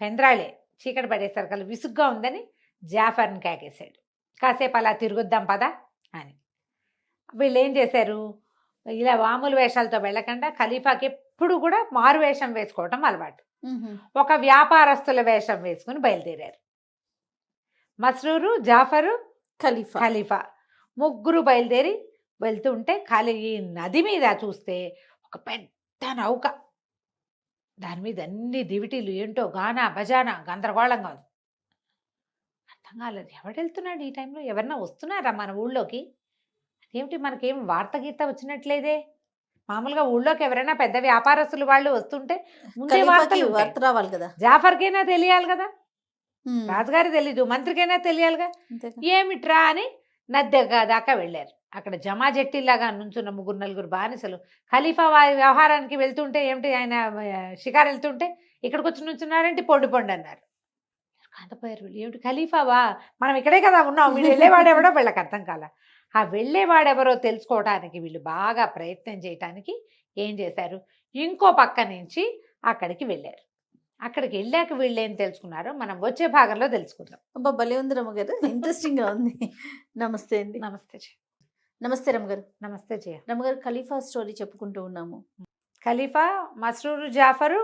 పెంద్రాళే చీకటి పడేసరికి విసుగ్గా ఉందని జాఫర్ని కేకేశాడు. కాసేపు అలా తిరుగుద్దాం పదా అని. వీళ్ళు ఏం చేశారు, ఇలా మామూలు వేషాలతో వెళ్ళకుండా ఖలీఫాకి ఎప్పుడు కూడా మారు వేషం వేసుకోవటం అలవాటు. ఒక వ్యాపారస్తుల వేషం వేసుకుని బయలుదేరారు. మస్రూరు, జాఫరు, ఖలీఫా ముగ్గురు బయలుదేరి వెళ్తూ ఉంటే ఈ నది మీద చూస్తే ఒక పెద్ద నౌక, దాని మీద అన్ని దివిటీలు ఏంటో గానా బజానా గందరగోళంగా ఉంది. అర్థం కాలేదు, ఎవడు వెళ్తున్నాడు ఈ టైంలో, ఎవరన్నా వస్తున్నారా మన ఊళ్ళోకి, ఏమిటి మనకేం వార్త గీత వచ్చినట్లేదే. మామూలుగా ఊళ్ళోకి ఎవరైనా పెద్ద వ్యాపారస్తులు వాళ్ళు వస్తుంటే ముందే వార్త రావాలి కదా, జాఫర్కైనా తెలియాలి కదా, రాజుగారి తెలీదు, మంత్రికైనా తెలియాలిగా. ఏమిట్రా అని నది దాకా వెళ్ళారు. అక్కడ జమాజట్టిలాగా నుంచున్న 3-4 బానిసలు ఖలీఫా వ్యవహారానికి వెళ్తుంటే ఏమిటి ఆయన షికారు వెళ్తుంటే ఇక్కడికి వచ్చి నుంచున్నారంటే పొండి అన్నారు. కాంతపోయారు వీళ్ళు, ఏమిటి ఖలీఫావా, మనం ఇక్కడే కదా ఉన్నాం, వీళ్ళు వెళ్ళేవాడెవడో వీళ్ళకి అర్థం కాల. ఆ వెళ్ళేవాడెవరో తెలుసుకోవడానికి వీళ్ళు బాగా ప్రయత్నం చేయటానికి ఏం చేశారు, ఇంకో పక్క నుంచి అక్కడికి వెళ్ళారు. అక్కడికి వెళ్ళాక వీళ్ళు ఏం తెలుసుకున్నారో మనం వచ్చే భాగంలో తెలుసుకుందాం. అబ్బా భలే ఉంది రమ్మగారు, ఇంట్రెస్టింగ్ గా ఉంది. నమస్తే అండి. నమస్తే. నమస్తే రమ్మగారు. నమస్తే జయ. రమ్మగారు, ఖలీఫా స్టోరీ చెప్పుకుంటూ ఉన్నాము. ఖలీఫా, మస్రూరు, జాఫరు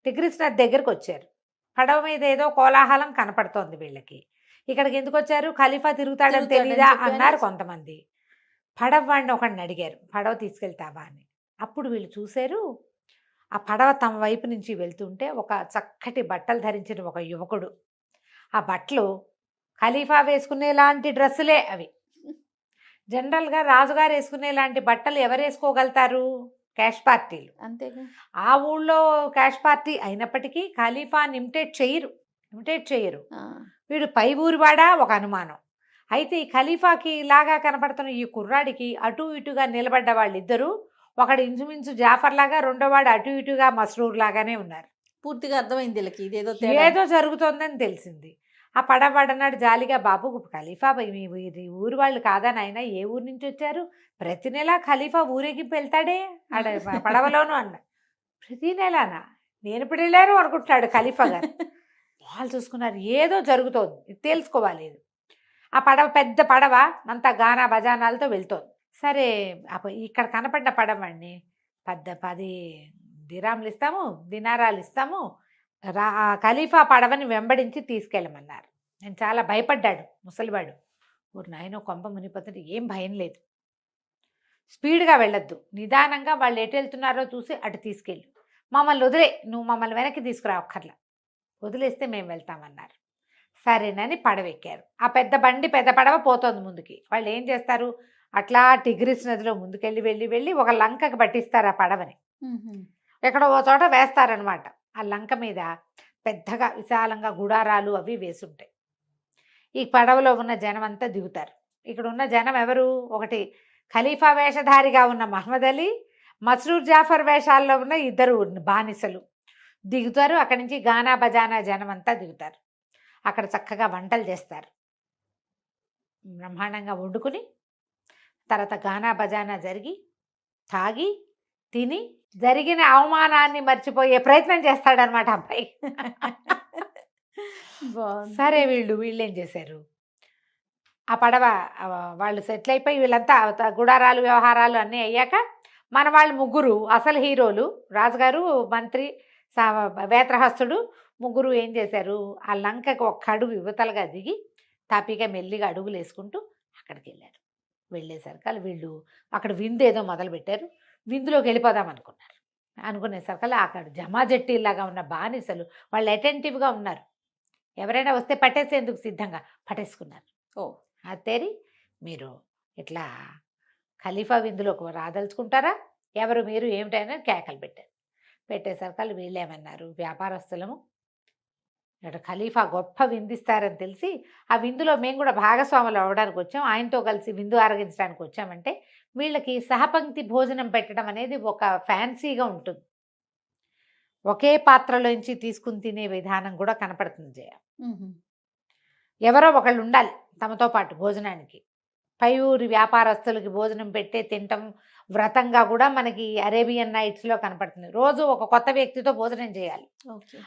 టిగ్రిస్ నది దగ్గరకు వచ్చారు. పడవ మీద ఏదో కోలాహలం కనపడుతోంది వీళ్ళకి. ఇక్కడికి ఎందుకు వచ్చారు, ఖలీఫా తిరుగుతాడని తెలీదా అన్నారు కొంతమంది. పడవ వాడిని ఒకడిని అడిగారు, పడవ తీసుకెళ్తావా అని. అప్పుడు వీళ్ళు చూశారు, ఆ పడవ తమ వైపు నుంచి వెళ్తుంటే ఒక చక్కటి బట్టలు ధరించిన ఒక యువకుడు. ఆ బట్టలు ఖలీఫా వేసుకునేలాంటి డ్రెస్సులే అవి. జనరల్గా రాజుగారు వేసుకునేలాంటి బట్టలు ఎవరు వేసుకోగలుగుతారు, క్యాష్ పార్టీలు. అంతేగా, ఆ ఊళ్ళో క్యాష్ పార్టీ అయినప్పటికీ ఖలీఫాని ఇమిటేట్ చేయరు. వీడు పై ఊరివాడా ఒక అనుమానం. అయితే ఈ ఖలీఫాకి లాగా కనపడుతున్న ఈ కుర్రాడికి అటు ఇటుగా నిలబడ్డ వాళ్ళిద్దరూ, ఒకడు ఇంచుమించు జాఫర్ లాగా, రెండోవాడు అటు ఇటుగా మస్రూర్ లాగానే ఉన్నారు. పూర్తిగా అర్థమైంది వీళ్ళకి, ఇదేదో ఏదో జరుగుతోందని తెలిసింది. ఆ పడవాడన్నాడు జాలిగా, బాబు ఖలీఫా మీ ఊరు వాళ్ళు కాదా నాయన, ఏ ఊరు నుంచి వచ్చారు, ప్రతి నెల ఖలీఫా ఊరేగింపు వెళ్తాడే ఆడ పడవలోను అన్న. ప్రతి నెలనా, నేను ఇప్పుడు వెళ్ళాను అనుకుంటున్నాడు ఖలీఫా గారు. వాళ్ళు చూసుకున్నారు, ఏదో జరుగుతోంది, తెలుసుకోవాలి. ఆ పడవ పెద్ద పడవ అంతా గానా బజానాలతో వెళ్తోంది. సరే ఇక్కడ కనపడ్డ పడవండి 10 దినారాలు ఇస్తాము, ఖలీఫా పడవని వెంబడించి తీసుకెళ్ళమన్నారు. నేను చాలా భయపడ్డాడు ముసలివాడు. ఊరు నాయనో కొంప మునిపోతుంటే ఏం భయం లేదు, స్పీడ్గా వెళ్ళొద్దు, నిదానంగా వాళ్ళు ఎటు వెళ్తున్నారో చూసి అటు తీసుకెళ్ళు, మమ్మల్ని వదిలే, నువ్వు మమ్మల్ని వెనక్కి తీసుకురా ఒక్కర్లా, వదిలేస్తే మేము వెళ్తామన్నారు. సరేనని పడవెక్కారు. ఆ పెద్ద పడవ పోతోంది ముందుకి. వాళ్ళు ఏం చేస్తారు, అట్లా టిగ్రిస్ నదిలో ముందుకెళ్ళి వెళ్ళి ఒక లంకకి పట్టిస్తారు ఆ పడవని. ఎక్కడో ఓ చోట వేస్తారనమాట. ఆ లంక మీద పెద్దగా విశాలంగా గుడారాలు అవి వేసుంటాయి. ఈ పడవలో ఉన్న జనం అంతా దిగుతారు. ఇక్కడ ఉన్న జనం ఎవరు, ఒకటి ఖలీఫా వేషధారిగా ఉన్న మహమ్మద్ అలీ, మస్రూర్ జాఫర్ వేషాల్లో ఉన్న 2 బానిసలు దిగుతారు. అక్కడి నుంచి గానా బజానా జనం అంతా దిగుతారు. అక్కడ చక్కగా వంటలు చేస్తారు. బ్రహ్మాండంగా వండుకుని తర్వాత గానా బజానా జరిగి తాగి తిని జరిగిన అవమానాన్ని మర్చిపోయే ప్రయత్నం చేస్తాడనమాట అబ్బాయి. బాగుంది. సరే వీళ్ళేం చేశారు, ఆ పడవ వాళ్ళు సెటిల్ అయిపోయి వీళ్ళంతా గుడారాలు వ్యవహారాలు అన్నీ అయ్యాక మన వాళ్ళు ముగ్గురు అసలు హీరోలు రాజుగారు, మంత్రి, వేత్రహస్తుడు ముగ్గురు ఏం చేశారు, ఆ లంకకు ఒక్క అడుగు యువతలుగా దిగి తాపీగా మెల్లిగా అడుగులు వేసుకుంటూ అక్కడికి వెళ్ళారు. వెళ్ళేసరికి వీళ్ళు అక్కడ విందు ఏదో మొదలుపెట్టారు. విందులోకి వెళ్ళిపోదాం అనుకునేసరికి అక్కడ జమాజట్టీలాగా ఉన్న బానిసలు వాళ్ళు అటెంటివ్గా ఉన్నారు. ఎవరైనా వస్తే పట్టేసేందుకు సిద్ధంగా పట్టేసుకున్నారు. ఓ అత్తేరి మీరు ఇట్లా ఖలీఫా విందులోకి రాదలుచుకుంటారా, ఎవరు మీరు ఏమిటైనా కేకలు పెట్టేసరికి వీళ్ళు ఏమన్నారు, వ్యాపారస్తులము ఇక్కడ ఖలీఫా గొప్ప విందిస్తారని తెలిసి ఆ విందులో మేము కూడా భాగస్వాములు అవ్వడానికి వచ్చాం, ఆయనతో కలిసి విందు ఆరగించడానికి వచ్చామంటే వీళ్ళకి సహపంక్తి భోజనం పెట్టడం అనేది ఒక ఫ్యాన్సీగా ఉంటుంది. ఒకే పాత్రలోంచి తీసుకుని తినే విధానం కూడా కనపడుతుంది జయ. ఎవరో ఒకళ్ళు ఉండాలి తమతో పాటు భోజనానికి. పై ఊరి వ్యాపారస్తులకి భోజనం పెట్టే తినటం వ్రతంగా కూడా మనకి అరేబియన్ నైట్స్లో కనపడుతుంది. రోజు ఒక కొత్త వ్యక్తితో భోజనం చేయాలి.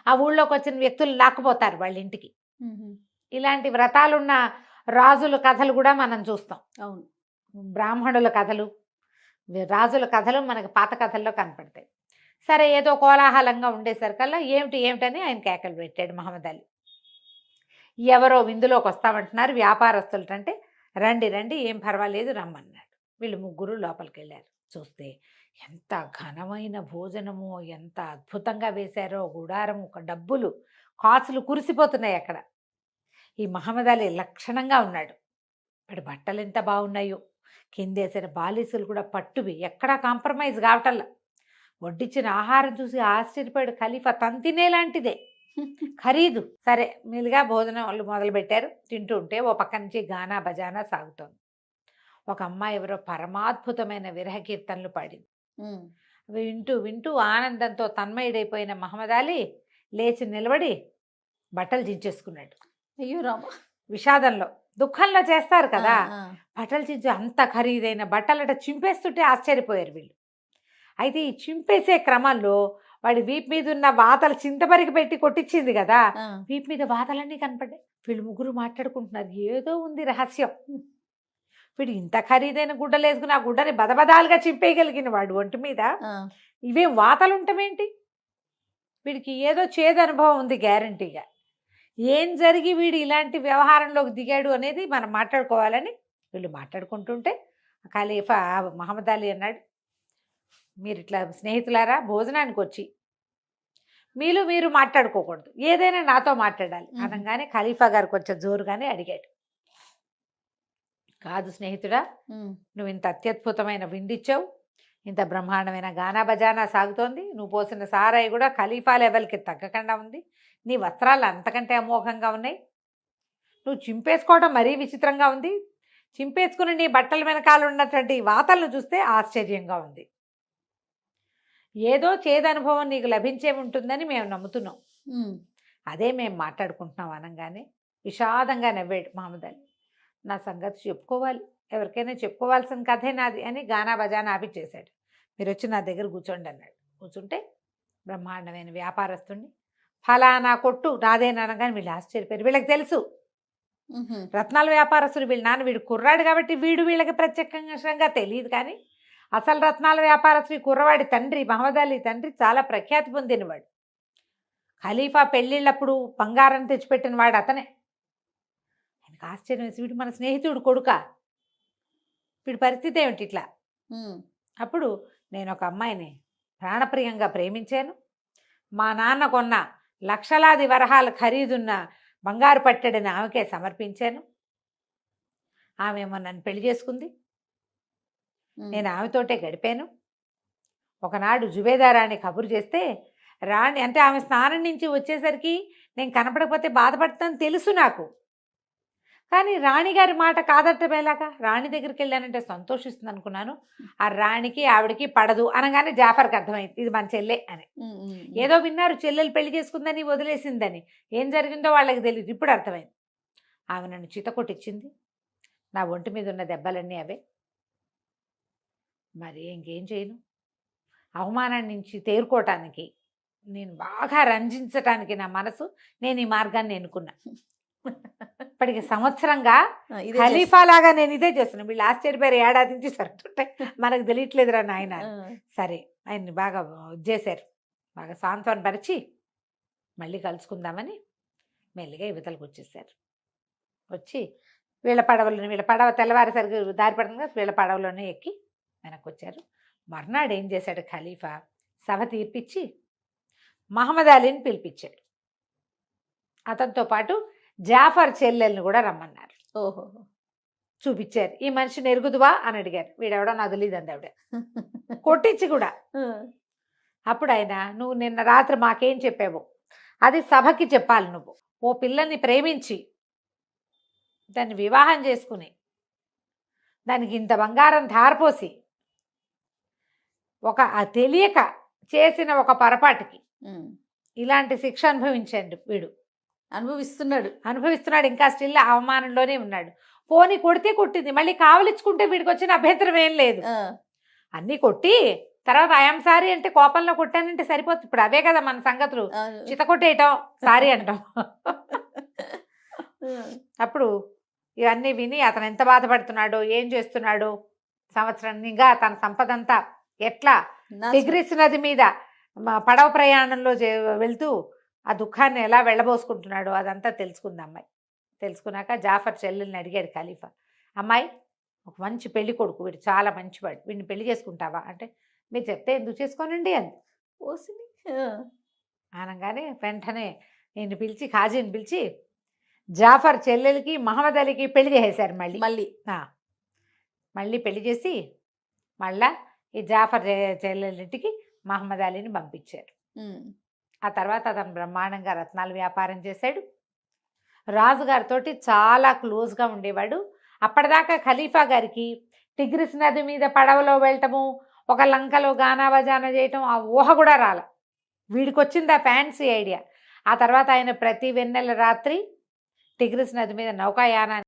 ఆ ఊళ్ళోకి వచ్చిన వ్యక్తులు లాక్కుపోతారు వాళ్ళ ఇంటికి. ఇలాంటి వ్రతాలున్న రాజుల కథలు కూడా మనం చూస్తాం. అవును, బ్రాహ్మణుల కథలు, రాజుల కథలు మనకి పాత కథల్లో కనపడతాయి. సరే ఏదో కోలాహలంగా ఉండేసరికల్లా ఏమిటని ఆయన కేకలు పెట్టాడు మహమ్మద్ అలీ. ఎవరో విందులోకి వస్తామంటున్నారు వ్యాపారస్తులు అంటే, రండి రండి ఏం పర్వాలేదు రమ్మన్నాడు. వీళ్ళు ముగ్గురు లోపలికి వెళ్ళారు. చూస్తే ఎంత ఘనమైన భోజనమో, ఎంత అద్భుతంగా వేశారో, గుడారం, ఒక డబ్బులు కాసులు కురిసిపోతున్నాయి అక్కడ. ఈ మహమ్మద్ అలీ లక్షణంగా ఉన్నాడు. ఇప్పుడు బట్టలు ఎంత బాగున్నాయో, కిందేసిన బాలీసులు కూడా పట్టువి, ఎక్కడా కాంప్రమైజ్ కావటల్లా. వడ్డించిన ఆహారం చూసి ఆశ్చర్యపోయాడు ఖలీఫా. తంతినేలాంటిదే ఖరీదు. సరే మెల్లిగా భోజనం వాళ్ళు మొదలుపెట్టారు. తింటూ ఉంటే ఓ పక్క నుంచి గానా బజానా సాగుతోంది. ఒక అమ్మాయి ఎవరో పరమాద్భుతమైన విరహ కీర్తనలు పాడింది. వింటూ వింటూ ఆనందంతో తన్మయుడైపోయిన మహమ్మద్ అలీ లేచి నిలబడి బట్టలు చించేసుకున్నాడు. అయ్యో రామ, విషాదంలో దుఃఖంలో చేస్తారు కదా, బట్టలు చించి అంత ఖరీదైన బట్టలట చింపేస్తుంటే ఆశ్చర్యపోయారు వీళ్ళు. అయితే ఈ చింపేసే క్రమంలో వాడి వీపు మీద ఉన్న వాతలు చింతపరికి పెట్టి కొట్టించింది కదా, వీపు మీద వాతలన్నీ కనపడ్డాయి. వీళ్ళు ముగ్గురు మాట్లాడుకుంటున్నారు, ఏదో ఉంది రహస్యం. వీడు ఇంత ఖరీదైన గుడ్డలు వేసుకుని ఆ గుడ్డని బదబదాలుగా చింపేయగలిగిన వాడు ఒంటి మీద ఇవేం వాతలు ఉంటామేంటి? వీడికి ఏదో చేదు అనుభవం ఉంది గ్యారంటీగా. ఏం జరిగి వీడు ఇలాంటి వ్యవహారంలోకి దిగాడు అనేది మనం మాట్లాడుకోవాలని వీళ్ళు మాట్లాడుకుంటుంటే ఖలీఫా మహమ్మద్ అలీ అన్నాడు, మీరు ఇట్లా స్నేహితులారా భోజనానికి వచ్చి మీరు మాట్లాడుకోకూడదు, ఏదైనా నాతో మాట్లాడాలి అనగానే ఖలీఫా గారు కొంచెం జోరుగానే అడిగాడు, కాదు స్నేహితుడా, నువ్వు ఇంత అత్యద్భుతమైన విందిచ్చావు, ఇంత బ్రహ్మాండమైన గానా బజానా సాగుతోంది, నువ్వు పోసిన సారాయి కూడా ఖలీఫా లెవెల్కి తగ్గకుండా ఉంది, నీ వస్త్రాలు అంతకంటే అమోఘంగా ఉన్నాయి, నువ్వు చింపేసుకోవడం మరీ విచిత్రంగా ఉంది, చింపేసుకుని నీ బట్టల వెనకాల ఉన్నటువంటి వాతలను చూస్తే ఆశ్చర్యంగా ఉంది, ఏదో చేదనుభవం నీకు లభించే ఉంటుందని మేము నమ్ముతున్నాం, అదే మేము మాట్లాడుకుంటున్నాం అనగానే విషాదంగా నవ్వాడు మహమ్మద్ అలీ. నా సంగతి చెప్పుకోవాలి, ఎవరికైనా చెప్పుకోవాల్సిన కథే నాది అని గానా బజానా ఆపిచ్చేశాడు. మీరు వచ్చి నా దగ్గర కూర్చోండి అన్నాడు. కూర్చుంటే బ్రహ్మాండమైన వ్యాపారస్తుడిని, ఫలానా కొట్టు నాదేనగానే వీళ్ళు ఆశ్చర్యపోయారు. వీళ్ళకి తెలుసు రత్నాల వ్యాపారస్తుడు వీళ్ళ నాన్న, వీడు కుర్రాడు కాబట్టి వీళ్ళకి ప్రత్యేకంగా తెలియదు, కానీ అసలు రత్నాల వ్యాపారస్తుడి కుర్రవాడి తండ్రి మహమ్మద్ అలీ తండ్రి చాలా ప్రఖ్యాతి పొందినవాడు. ఖలీఫా పెళ్ళిళ్ళప్పుడు బంగారం తెచ్చిపెట్టిన వాడు అతనే. ఆయనకు ఆశ్చర్యం వేసి, వీడు మన స్నేహితుడు కొడుక, వీడి పరిస్థితి ఏమిటి ఇట్లా? అప్పుడు నేను ఒక అమ్మాయిని ప్రాణప్రియంగా ప్రేమించాను, మా నాన్న కొన్న లక్షలాది వరహాల ఖరీదున్న బంగారు పట్టెడని ఆమెకే సమర్పించాను, ఆమెమో నన్ను పెళ్లి చేసుకుంది, నేను ఆమెతోటే గడిపాను. ఒకనాడు జుబేదారాణి కబురు చేస్తే రాణి అంటే ఆమె స్నానం నుంచి వచ్చేసరికి నేను కనపడకపోతే బాధపడతాను తెలుసు నాకు, కానీ రాణిగారి మాట కాదట్టమేలాగా? రాణి దగ్గరికి వెళ్ళానంటే సంతోషిస్తుంది అనుకున్నాను. ఆ రాణికి ఆవిడకి పడదు అనగానే జాఫర్కి అర్థమైంది ఇది మన చెల్లె అని. ఏదో విన్నారు చెల్లెలు పెళ్లి చేసుకుందని వదిలేసిందని. ఏం జరిగిందో వాళ్ళకి తెలియదు. ఇప్పుడు అర్థమైంది. ఆమె నన్ను చితకొట్టించింది. నా ఒంటి మీద ఉన్న దెబ్బలన్నీ అవే. మరి ఇంకేం చేయను? అవమానం నుంచి తేరుకోవటానికి, నేను బాగా రంజించటానికి నా మనసు, నేను ఈ మార్గాన్ని ఎన్నుకున్నా. ఇప్పటికి సంవత్సరంగా ఖలీఫా లాగా నేను ఇదే చేస్తున్నాను. వీళ్ళు ఆశ్చర్యపోయారు, ఏడాది నుంచి సరుతుంటే మనకు తెలియట్లేదురా నాయన. సరే ఆయన్ని బాగా చేశారు, బాగా సాంత్వన పరిచి మళ్ళీ కలుసుకుందామని మెల్లిగా యువతలకు వచ్చేసారు. వచ్చి వీళ్ళ పడవ తెల్లవారేసరికి దారి పడుతుంది కదా, వీళ్ళ పడవలోనే ఎక్కి వెనక్కి వచ్చారు. మర్నాడు ఏం చేశాడు ఖలీఫా, సభ తీర్పిచ్చి మహమ్మద్ అలీని పిలిపించాడు. అతనితో పాటు జాఫర్ చెల్లెల్ని కూడా రమ్మన్నారు. ఓహో, చూపించారు. ఈ మనిషిని ఎరుగుదువా అని అడిగారు. వీడెవడో నాకు తెలియదు అంది ఆవిడ, కొట్టించి కూడా. అప్పుడు ఆయన, నువ్వు నిన్న రాత్రి మాకేం చెప్పావు అది సభకి చెప్పాలి. నువ్వు ఓ పిల్లని ప్రేమించి దాన్ని వివాహం చేసుకుని దానికి ఇంత బంగారం ధారపోసి ఒక తెలియక చేసిన ఒక పొరపాటుకి ఇలాంటి శిక్ష అనుభవించండి. వీడు అనుభవిస్తున్నాడు, ఇంకా స్టిల్ అవమానంలోనే ఉన్నాడు. పోని కొడితే కొట్టింది, మళ్ళీ కావలించుకుంటే వీడికి వచ్చిన అభ్యంతరం ఏం లేదు. అన్నీ కొట్టి తర్వాత ఐఎమ్ సారీ అంటే కోపంలో కొట్టానంటే సరిపోతుంది. ఇప్పుడు అవే కదా మన సంగతులు, చిత కొట్టేయటం, సారీ అంటాం. అప్పుడు ఇవన్నీ విని అతను ఎంత బాధపడుతున్నాడో, ఏం చేస్తున్నాడో, సంవత్సరంగా తన సంపదంతా ఎట్లా టిగ్రిస్ నది మీద పడవ ప్రయాణంలో వెళ్తూ ఆ దుఃఖాన్ని ఎలా వెళ్ళబోసుకుంటున్నాడో అదంతా తెలుసుకుంది అమ్మాయి. తెలుసుకున్నాక జాఫర్ చెల్లెల్ని అడిగాడు ఖలీఫా, అమ్మాయి ఒక మంచి పెళ్లి కొడుకు, వీడు చాలా మంచివాడు, వీడిని పెళ్లి చేసుకుంటావా అంటే, మీరు చెప్తే ఎందుకు చేసుకోనండి అని అనగానే వెంటనే నేను పిలిచి ఖాజీని పిలిచి జాఫర్ చెల్లెలకి మహమ్మద్ అలీకి పెళ్లి చేసేశారు. మళ్ళీ పెళ్లి చేసి మళ్ళా ఈ జాఫర్ చెల్లెలింటికి మహమ్మద్ అలీని పంపించారు. ఆ తర్వాత అతను బ్రహ్మాండంగా రత్నాల వ్యాపారం చేశాడు. రాజుగారితో చాలా క్లోజ్గా ఉండేవాడు. అప్పటిదాకా ఖలీఫా గారికి టిగ్రిస్ నది మీద పడవలో వెళ్ళటము, ఒక లంకలో గానా బజానా చేయటం ఆ ఊహ కూడా రాల. వీడికి వచ్చింది ఆ ఫ్యాన్సీ ఐడియా. ఆ తర్వాత ఆయన ప్రతి వెన్నెల రాత్రి టిగ్రిస్ నది మీద నౌకాయానాన్ని